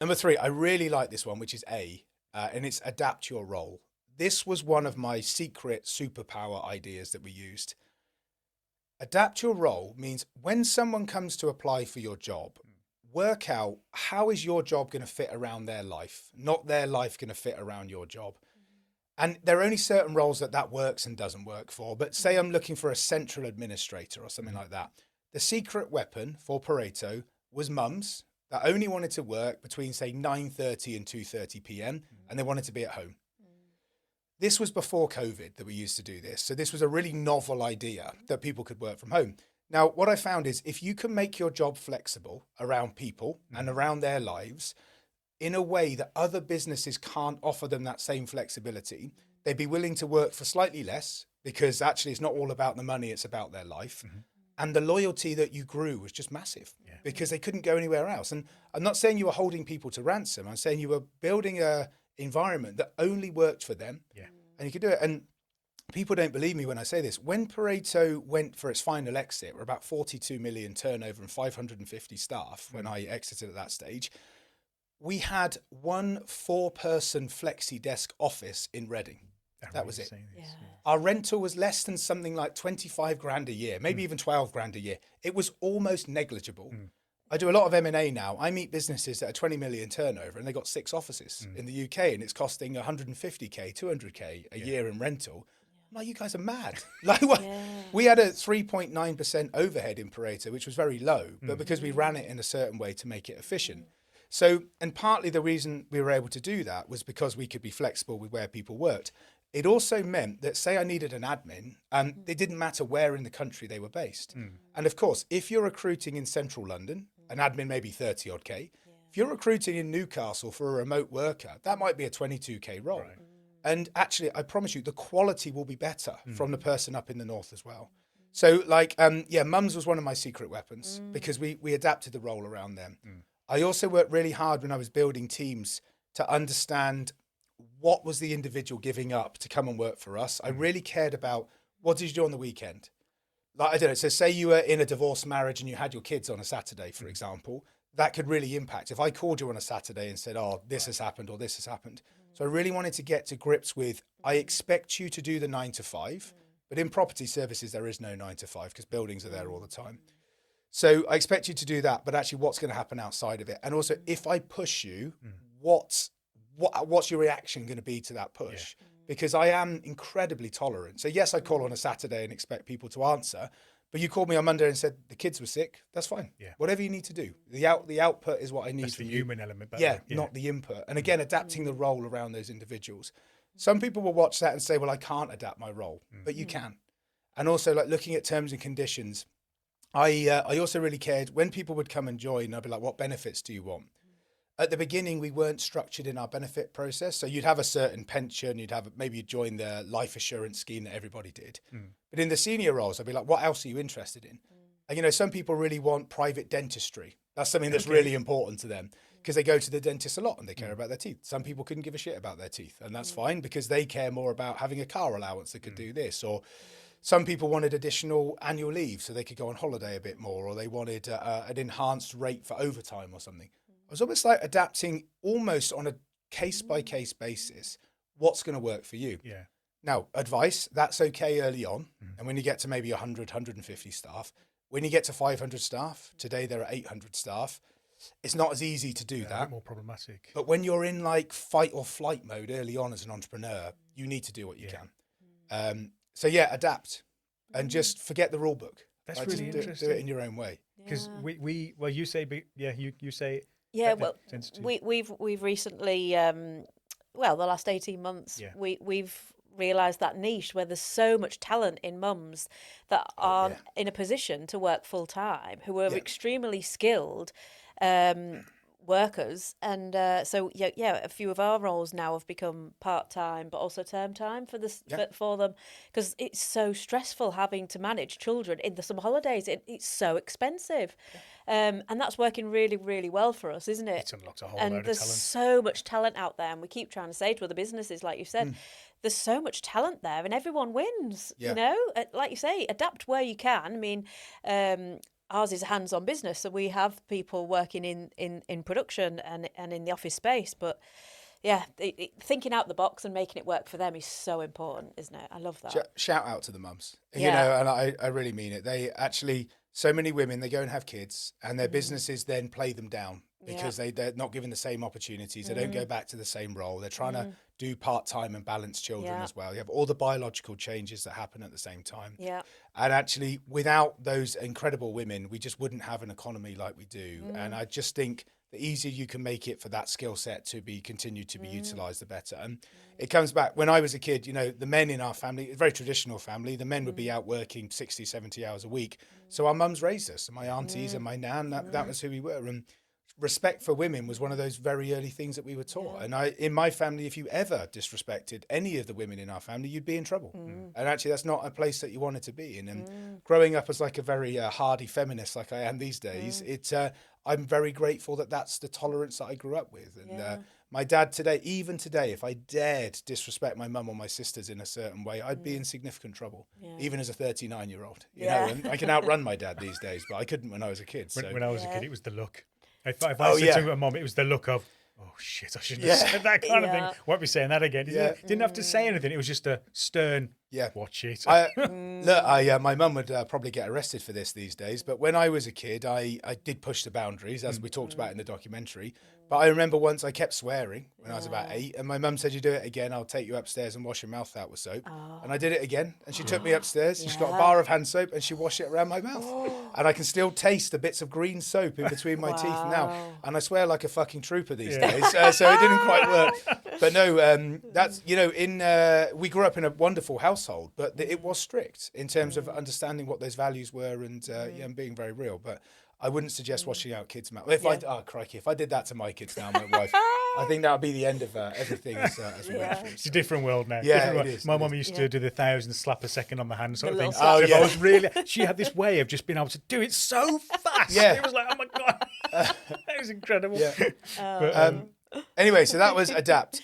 Number 3, I really like this one, which is A, and it's adapt your role. This was one of my secret superpower ideas that we used. Adapt your role means when someone comes to apply for your job, work out how is your job going to fit around their life, not their life going to fit around your job. And there are only certain roles that works and doesn't work for. But say I'm looking for a central administrator or something like that. The secret weapon for Pareto was mums that only wanted to work between, say, 9:30 and 2:30 p.m. and they wanted to be at home. This was before COVID that we used to do this. So this was a really novel idea that people could work from home. Now, what I found is if you can make your job flexible around people and around their lives in a way that other businesses can't offer them that same flexibility, they'd be willing to work for slightly less because actually it's not all about the money, it's about their life. And the loyalty that you grew was just massive because they couldn't go anywhere else. And I'm not saying you were holding people to ransom. I'm saying you were building a environment that only worked for them. And you could do it. And people don't believe me when I say this. When Pareto went for its final exit, we're about 42 million turnover and 550 staff when I exited at that stage. We had one 4-person flexi desk office in Reading. That was it. Our rental was less than something like 25 grand a year, maybe even 12 grand a year. It was almost negligible. I do a lot of M&A now. I meet businesses that are 20 million turnover and they got 6 offices in the UK and it's costing 150k, 200k a year in rental. I'm like, you guys are mad. Like, what? We had a 3.9% overhead in Pareto, which was very low, but because we ran it in a certain way to make it efficient. So, and partly the reason we were able to do that was because we could be flexible with where people worked. It also meant that, say I needed an admin, it didn't matter where in the country they were based. And of course, if you're recruiting in central London, an admin may be 30 odd K. If you're recruiting in Newcastle for a remote worker, that might be a 22k role. And actually, I promise you, the quality will be better from the person up in the north as well. So like, mums was one of my secret weapons because we adapted the role around them. I also worked really hard when I was building teams to understand what was the individual giving up to come and work for us. I really cared about what did you do on the weekend? Like, I don't know, so say you were in a divorced marriage and you had your kids on a Saturday, for example, that could really impact. If I called you on a Saturday and said, oh, this has happened or this has happened. So I really wanted to get to grips with, I expect you to do the 9 to 5, but in property services, there is no 9 to 5 because buildings are there all the time. So I expect you to do that, but actually what's going to happen outside of it? And also, if I push you, what's your reaction going to be to that push? Because I am incredibly tolerant. So yes, I call on a Saturday and expect people to answer, but you called me on Monday and said the kids were sick. That's fine. Whatever you need to do. The output is what I need. That's from the you. human element. Not the input. And again, adapting the role around those individuals. Some people will watch that and say, well, I can't adapt my role, but you can. And also like looking at terms and conditions. I also really cared when people would come and join, I'd be like, what benefits do you want? At the beginning, we weren't structured in our benefit process. So you'd have a certain pension, maybe you'd join the life assurance scheme that everybody did. But in the senior roles, I'd be like, what else are you interested in? And, some people really want private dentistry. That's something that's really important to them because they go to the dentist a lot and they care about their teeth. Some people couldn't give a shit about their teeth, and that's fine because they care more about having a car allowance that could do this. Or some people wanted additional annual leave so they could go on holiday a bit more, or they wanted an enhanced rate for overtime or something. I was almost like adapting almost on a case-by-case basis what's going to work for you. Now, advice, that's okay early on. And when you get to maybe 100, 150 staff, when you get to 500 staff, today there are 800 staff, it's not as easy to do that. A bit more problematic. But when you're in like fight or flight mode early on as an entrepreneur, you need to do what you can. So adapt and just forget the rule book. That's really interesting. Do it in your own way. Because you say, you say. Yeah, well, we've recently, the last 18 months, we've realised that niche where there's so much talent in mums that aren't in a position to work full time, who are extremely skilled workers, and so a few of our roles now have become part-time but also term time for them, because it's so stressful having to manage children in the summer holidays. It's so expensive, and that's working really, really well for us, isn't it? It's unlocked a whole load of talent. There's so much talent out there, and we keep trying to say to other businesses, like you said, there's so much talent there and everyone wins. Like you say, adapt where you can. I mean, ours is a hands-on business, so we have people working in production and in the office space. But yeah, thinking out the box and making it work for them is so important, isn't it? I love that. Shout out to the mums, Yeah. you know, and I really mean it. They actually, so many women, they go and have kids and their businesses then play them down because they're not given the same opportunities. They don't go back to the same role. They're trying to do part-time and balance children as well. You have all the biological changes that happen at the same time. Yeah. And actually, without those incredible women, we just wouldn't have an economy like we do. And I just think the easier you can make it for that skill set to be continued to be utilised, the better. And it comes back, when I was a kid, you know, the men in our family, a very traditional family, the men would be out working 60, 70 hours a week. So our mums raised us, and my aunties and my nan, that was who we were. And respect for women was one of those very early things that we were taught. And in my family, if you ever disrespected any of the women in our family, you'd be in trouble. And actually, that's not a place that you wanted to be in. And growing up as like a very hardy feminist like I am these days, I'm very grateful that that's the tolerance that I grew up with. And my dad today, even today, if I dared disrespect my mum or my sisters in a certain way, I'd be in significant trouble, even as a 39-year-old. You know, and I can outrun my dad these days, but I couldn't when I was a kid. So. When I was a kid, it was the look. If I said to my mum, it was the look of, oh shit, I shouldn't have said that kind of thing. Won't be saying that again. Didn't have to say anything. It was just a stern, watch it. My mum would probably get arrested for this these days, but when I was a kid, I did push the boundaries, as we talked about in the documentary. But I remember once I kept swearing when I was about 8, and my mum said, "You do it again, I'll take you upstairs and wash your mouth out with soap." And I did it again, and she took me upstairs, and she got a bar of hand soap, and she washed it around my mouth. And I can still taste the bits of green soap in between my teeth now. And I swear like a fucking trooper these days, so it didn't quite work. But no, that's, you know, we grew up in a wonderful household, but it was strict in terms of understanding what those values were and being very real. But I wouldn't suggest washing out kids' mouth. If I did that to my kids now, my wife, I think that would be the end of everything as we went through. It's a different world now. Yeah, it is. My mum used to do the 1,000 slap a second on the hand sort of thing. Oh, If I was really, she had this way of just being able to do it so fast. Yeah. It was like, oh my God, that was incredible. Yeah. But, Anyway, so that was Adapt.